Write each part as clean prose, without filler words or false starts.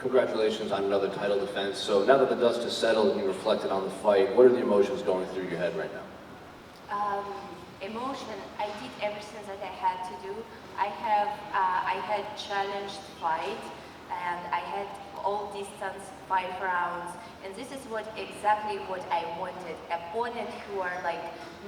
Congratulations on another title defense. So now that the dust has settled and you reflected on the fight, what are the emotions going through your head right now? Emotion, I did everything that I had to do. I had challenged fight, and I had all distance 5 rounds, and this is exactly what I wanted. Opponent who are like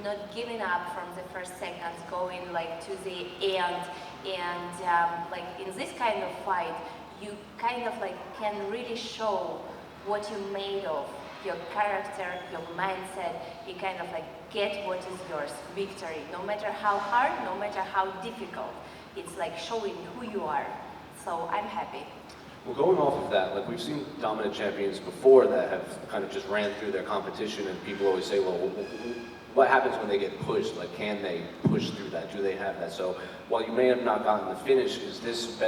not giving up from the first seconds, going like to the end, and like in this kind of fight, you kind of like can really show what you're made of, your character, your mindset. You kind of like get what is yours, victory. No matter how hard, no matter how difficult, it's like showing who you are. So I'm happy. Well, going off of that, like we've seen dominant champions before that have kind of just ran through their competition, and people always say, well, what happens when they get pushed? Like, can they push through that? Do they have that? So while you may have not gotten the finish, is this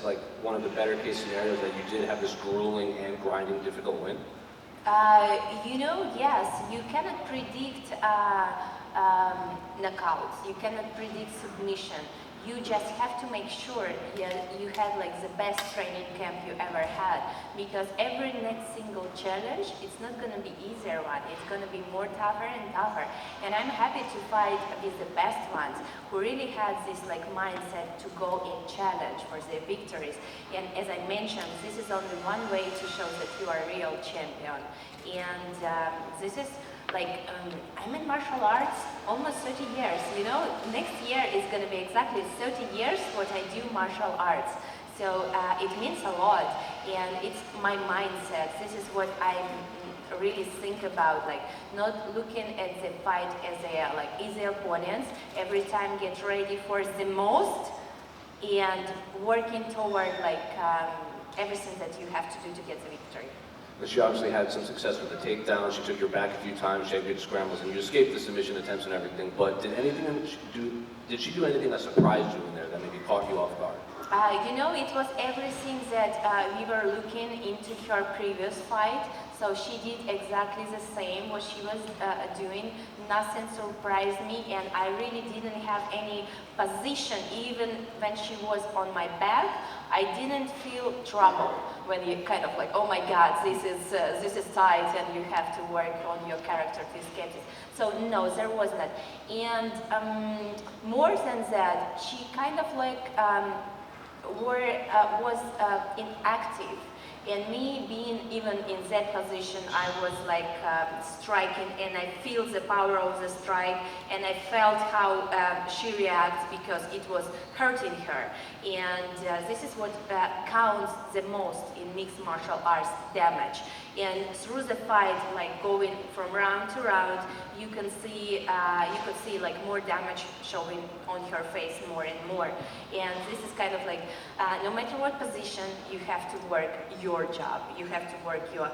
like one of the better case scenarios that you did have this grueling and grinding difficult win? You know, yes, you cannot predict knockouts, you cannot predict submission. You just have to make sure you had like the best training camp you ever had, because every next single challenge, it's not going to be easier one, it's going to be more tougher and tougher. And I'm happy to fight with the best ones who really had this like mindset to go and challenge for their victories. And as I mentioned, this is only one way to show that you are a real champion. And this is like, I'm in martial arts almost 30 years, you know, next year is going to be exactly 30 years what I do martial arts. So it means a lot, and it's my mindset. This is what I really think about, like not looking at the fight as a like easy opponents, every time get ready for the most, and working toward like everything that you have to do to get the victory. She obviously had some success with the takedown. She took your back a few times, she had good scrambles, and you escaped the submission attempts and everything. But did she do anything that surprised you in there that maybe caught you off guard? You know, it was everything that we were looking into her previous fight. So she did exactly the same what she was doing. Nothing surprised me, and I really didn't have any position. Even when she was on my back, I didn't feel trouble. When you kind of like, oh my God, this is tight, and you have to work on your character to escape it. So no, there was not. And more than that, she kind of like was inactive. And me being even in that position, I was like striking, and I feel the power of the strike, and I felt how she reacts because it was hurting her. And this is what counts the most in mixed martial arts, damage. And through the fight, like going from round to round, you could see like more damage showing on her face more and more. And this is kind of like, no matter what position, you have to work your job. You have to work your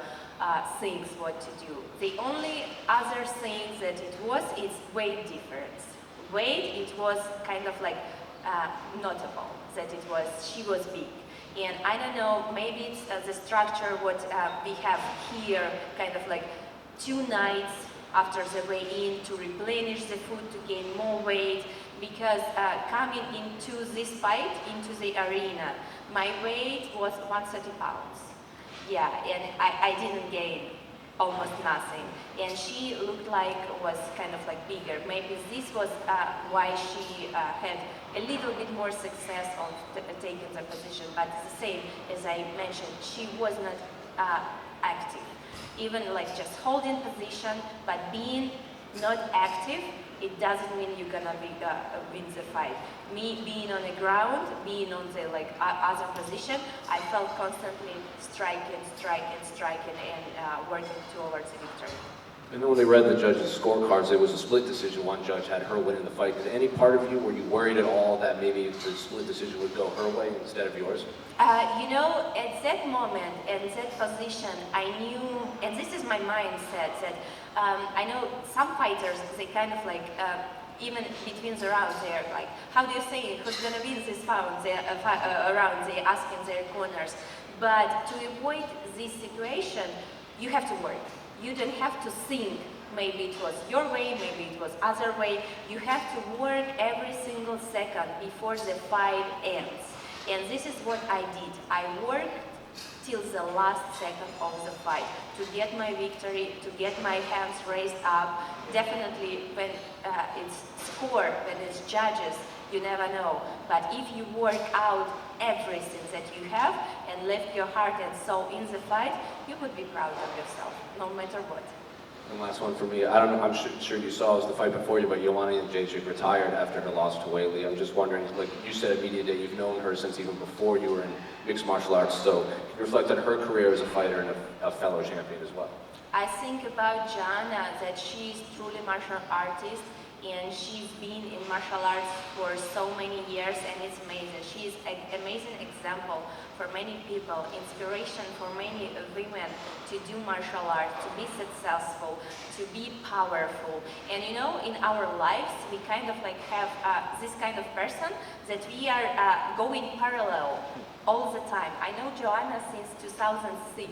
things, what to do. The only other thing that it was, is weight difference. Weight, it was kind of like notable that she was big. And I don't know, maybe it's the structure what we have here, kind of like 2 nights after the weigh-in to replenish the food, to gain more weight, because coming into this fight, into the arena, my weight was 130 pounds. Yeah, and I didn't gain almost nothing. And she looked like was kind of like bigger. Maybe this was why she had a little bit more success on taking the position, but the same as I mentioned, she was not active. Even like just holding position, but being not active, it doesn't mean you're gonna win the fight. Me being on the ground, being on the like other position, I felt constantly striking, and working towards the victory. And then when they read the judges' scorecards, it was a split decision. One judge had her winning the fight. Did any part of you, were you worried at all that maybe the split decision would go her way instead of yours? You know, at that moment, at that position, I knew, and this is my mindset, that I know some fighters, they kind of like, even between the rounds, they're like, how do you say who's going to win this round? They're asking their corners. But to avoid this situation, you have to work. You don't have to think, maybe it was your way, maybe it was other way. You have to work every single second before the fight ends. And this is what I did. I worked till the last second of the fight to get my victory, to get my hands raised up. Definitely when it's scored, when it's judges, you never know. But if you work out everything that you have and left your heart and soul in the fight, you would be proud of yourself, no matter what. And last one for me, I don't know, I'm sure you saw it was the fight before you, but Joanna Jedrzejczyk retired after her loss to Weili. I'm just wondering, like you said at Media Day, you've known her since even before you were in mixed martial arts, so can you reflect on her career as a fighter and a fellow champion as well? I think about Joanna that she's truly martial artist, and she's been in martial arts for so many years, and it's amazing. She's an amazing example for many people, inspiration for many women to do martial arts, to be successful, to be powerful. And you know, in our lives, we kind of like have this kind of person that we are going parallel all the time. I know Joanna since 2006.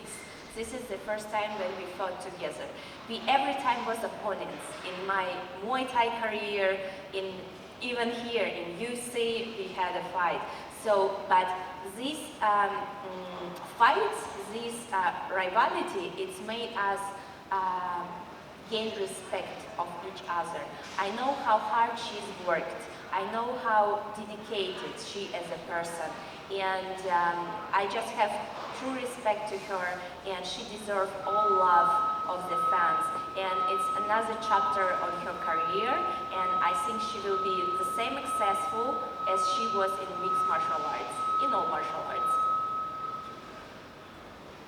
This is the first time when we fought together. We every time was opponents. In my Muay Thai career, even here in UFC, we had a fight. So, but these fights, this rivalry, it's made us gain respect of each other. I know how hard she's worked. I know how dedicated she is as a person. And I just have true respect to her, and she deserves all love of the fans. And it's another chapter of her career, and I think she will be the same successful as she was in mixed martial arts, in all martial arts.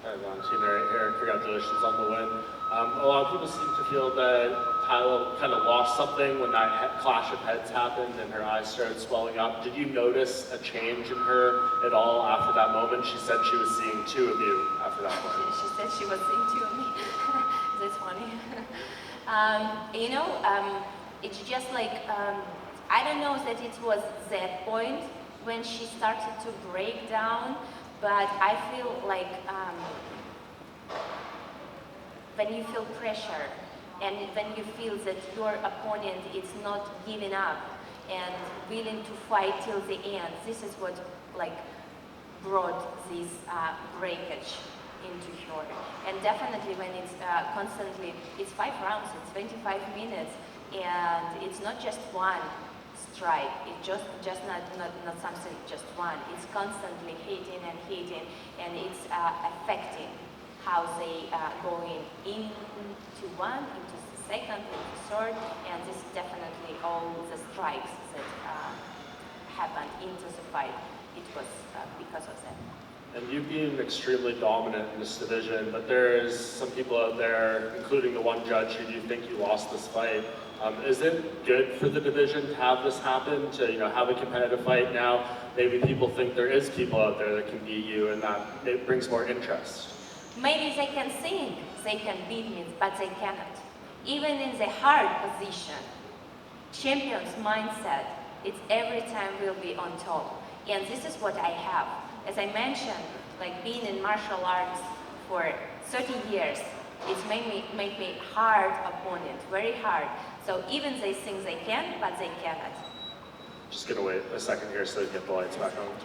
Hi, Valentina here. Congratulations on the win. A lot of people seem to feel that Taila kind of lost something when that clash of heads happened and her eyes started swelling up. Did you notice a change in her at all after that moment? She said she was seeing two of you after that moment. She said she was seeing two of me. That's funny. You know, it's just like, I don't know that it was that point when she started to break down, but I feel like when you feel pressure and when you feel that your opponent is not giving up and willing to fight till the end, this is what like brought this breakage into her. And definitely when it's constantly, it's 5 rounds, it's 25 minutes, and it's not just one strike, it's just not something, just one. It's constantly hitting, and it's affecting how they going into one, into the second, into third, and this is definitely all the strikes that happened into the fight. It was because of that. And you've been extremely dominant in this division, but there's some people out there, including the one judge who do think you lost this fight. Is it good for the division to have this happen, to have a competitive fight now? Maybe people think there is people out there that can beat you, and that it brings more interest. Maybe they can think they can beat me, but they cannot. Even in the hard position, champion's mindset, it's every time will be on top. And this is what I have. As I mentioned, like being in martial arts for 30 years, it's made me hard opponent, very hard. So even they think they can, but they cannot. Just gonna wait a second here so they get the lights back on.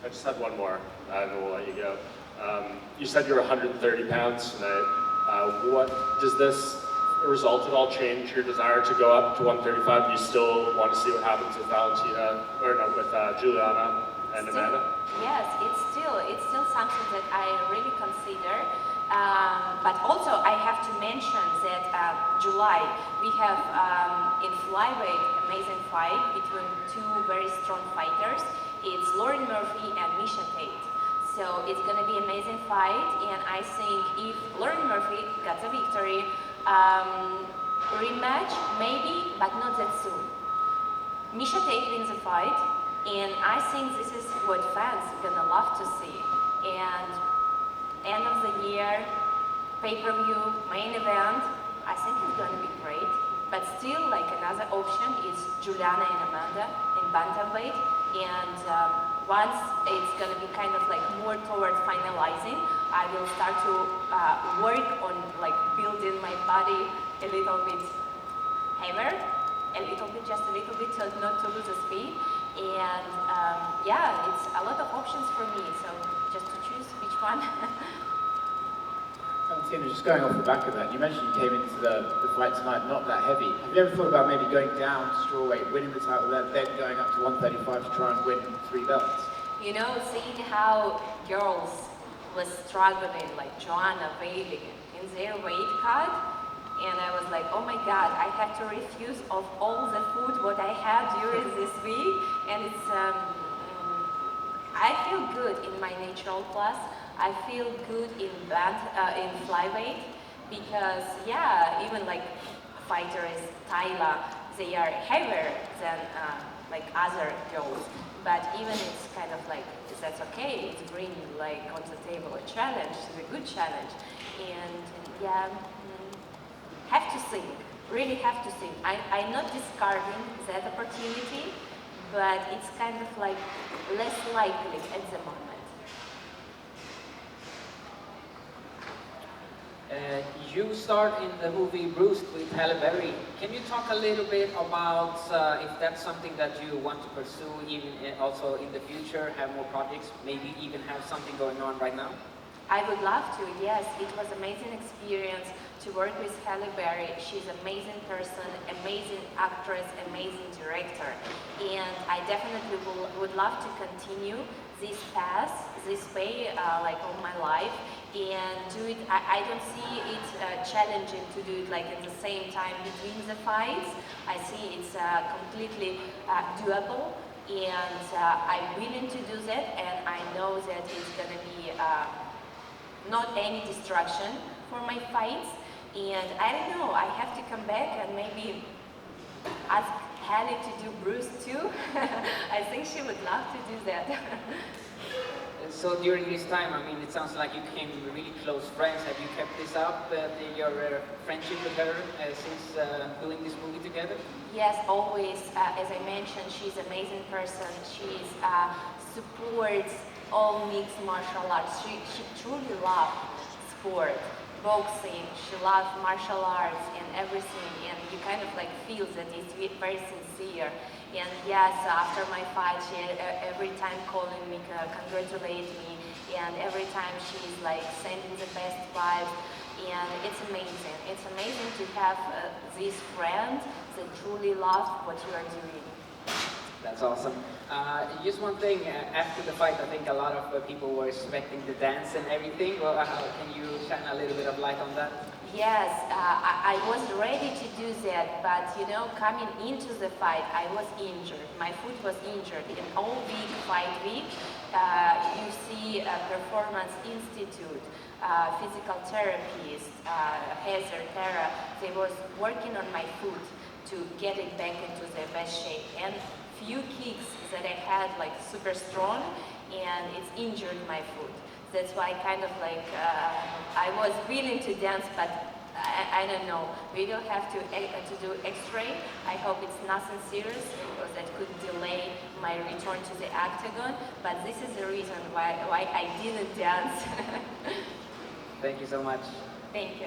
I just had one more, and we'll let you go. You said you're 130 pounds tonight. What does this result at all change your desire to go up to 135? Do you still want to see what happens with Valentina, or no, with Juliana and Amanda? Yes, it's still something that I really consider. But also I have to mention that July we have in flyweight amazing fight between two very strong fighters. It's Lauren Murphy and Miesha Tate. So it's gonna be amazing fight, and I think if Lauren Murphy gets a victory, rematch maybe, but not that soon. Miesha Tate wins the fight, and I think this is what fans are gonna love to see. And end of the year, pay-per-view, main event, I think it's gonna be great. But still, like another option is Juliana and Amanda in bantamweight, and once it's gonna be kind of like more towards finalizing, I will start to work on like building my body a little bit heavier, just a little bit, so not to lose the speed. And yeah, it's a lot of options for me, so just to choose which one. Valentina, just going off the back of that, you mentioned you came into the fight tonight not that heavy. Have you ever thought about maybe going down to strawweight, winning the title there, then going up to 135 to try and win 3 belts? You know, seeing how girls were struggling, like Joanna, Bailey, in their weight cut, and I was like, oh my God, I have to refuse of all the food what I had during this week, and it's, I feel good in my natural class. I feel good in flyweight, because yeah, even like fighters, Taila, they are heavier than like other girls, but even it's kind of like, that's okay, it's bringing like on the table a challenge, a good challenge, and yeah, have to think, really have to think. I'm not discarding that opportunity, but it's kind of like less likely at the moment. You start in the movie Bruised with Halle Berry. Can you talk a little bit about if that's something that you want to pursue even also in the future, have more projects, maybe even have something going on right now? I would love to, yes. It was an amazing experience to work with Halle Berry. She's an amazing person, amazing actress, amazing director. And I definitely would love to continue this path, this way, like all my life, and do it. I don't see it challenging to do it like at the same time between the fights. I see it's completely doable, and I'm willing to do that, and I know that it's gonna be not any distraction for my fights. And I don't know, I have to come back and maybe ask Halle to do Bruce too. I think she would love to do that. So during this time, I mean, it sounds like you became really close friends. Have you kept this up, your friendship with her since doing this movie together? Yes, always. As I mentioned, she's an amazing person. She supports all mixed martial arts. She truly loves sport, boxing. She loves martial arts and everything. And you kind of like feel that it's very sincere. And yes, after my fight, she every time calling me, congratulate me, and every time she's like sending the best vibes, and it's amazing. It's amazing to have this friend that truly loves what you are doing. That's awesome. Just one thing, after the fight, I think a lot of people were expecting the dance and everything. Well, can you shine a little bit of light on that? Yes, I was ready to do that, but you know, coming into the fight, I was injured. My foot was injured. In all week, fight week, UFC Performance Institute, physical therapist, Heather, Tara, they was working on my foot to get it back into the best shape. And few kicks that I had like super strong, and it's injured my foot. That's why kind of like I was willing to dance, but I don't know. We will have to do X-ray. I hope it's nothing serious because that could delay my return to the octagon. But this is the reason why I didn't dance. Thank you so much. Thank you.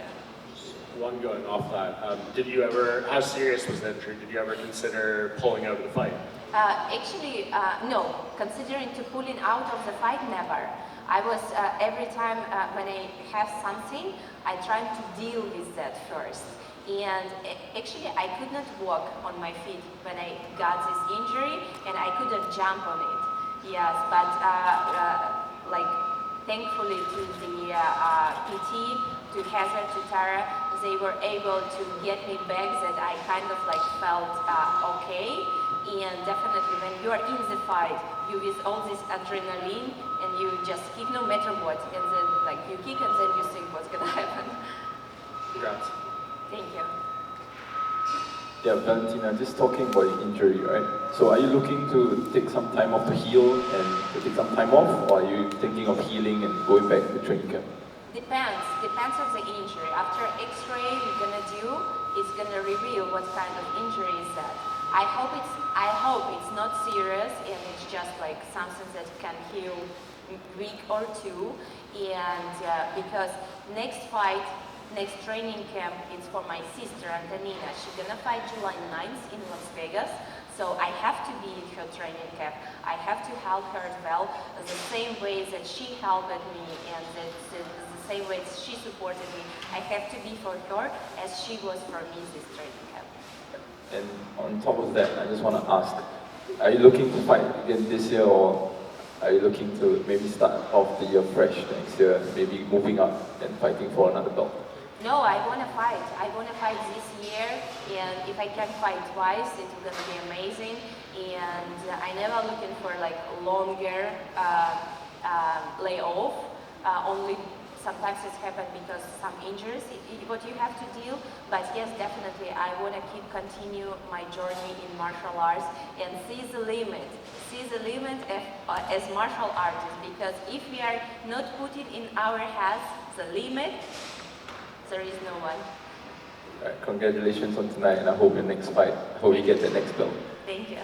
One going off that, did you ever, how serious was the injury? Did you ever consider pulling out of the fight? Actually, no. Considering to pulling out of the fight, never. I was, every time when I have something, I try to deal with that first. And actually, I could not walk on my feet when I got this injury, and I couldn't jump on it. Yes, but like, thankfully to the PT, to Heather, to Tara, they were able to get me back that I kind of like felt okay. And definitely when you are in the fight, you with all this adrenaline and you just kick no matter what. And then like you kick and then you think what's gonna happen. Congrats. Thank you. Yeah, Valentina, just talking about your injury, right? So are you looking to take some time off to heal and to take some time off, or are you thinking of healing and going back to training camp? Depends on the injury. After X-ray we're gonna do, it's gonna reveal what kind of injury is that. I hope it's not serious and it's just like something that can heal week or two. And because next fight, next training camp, it's for my sister Antonina. She's gonna fight July 9th in Las Vegas. So I have to be in her training camp. I have to help her as well, the same way that she helped me and the same way she supported me. I have to be for her as she was for me this training camp. And on top of that, I just want to ask, are you looking to fight again this year, or are you looking to maybe start off the year fresh next year, maybe moving up and fighting for another belt? No, I want to fight. I want to fight this year, and if I can fight twice, it's going to be amazing. And I never looking for like longer layoff. Only sometimes it's happened because some injuries, what you have to deal. But yes, definitely, I want to continue my journey in martial arts and see the limit. See the limit as martial artists, because if we are not putting in our heads the limit, there is no one. All right, congratulations on tonight, and I hope your next fight, I hope you get the next belt. Thank you.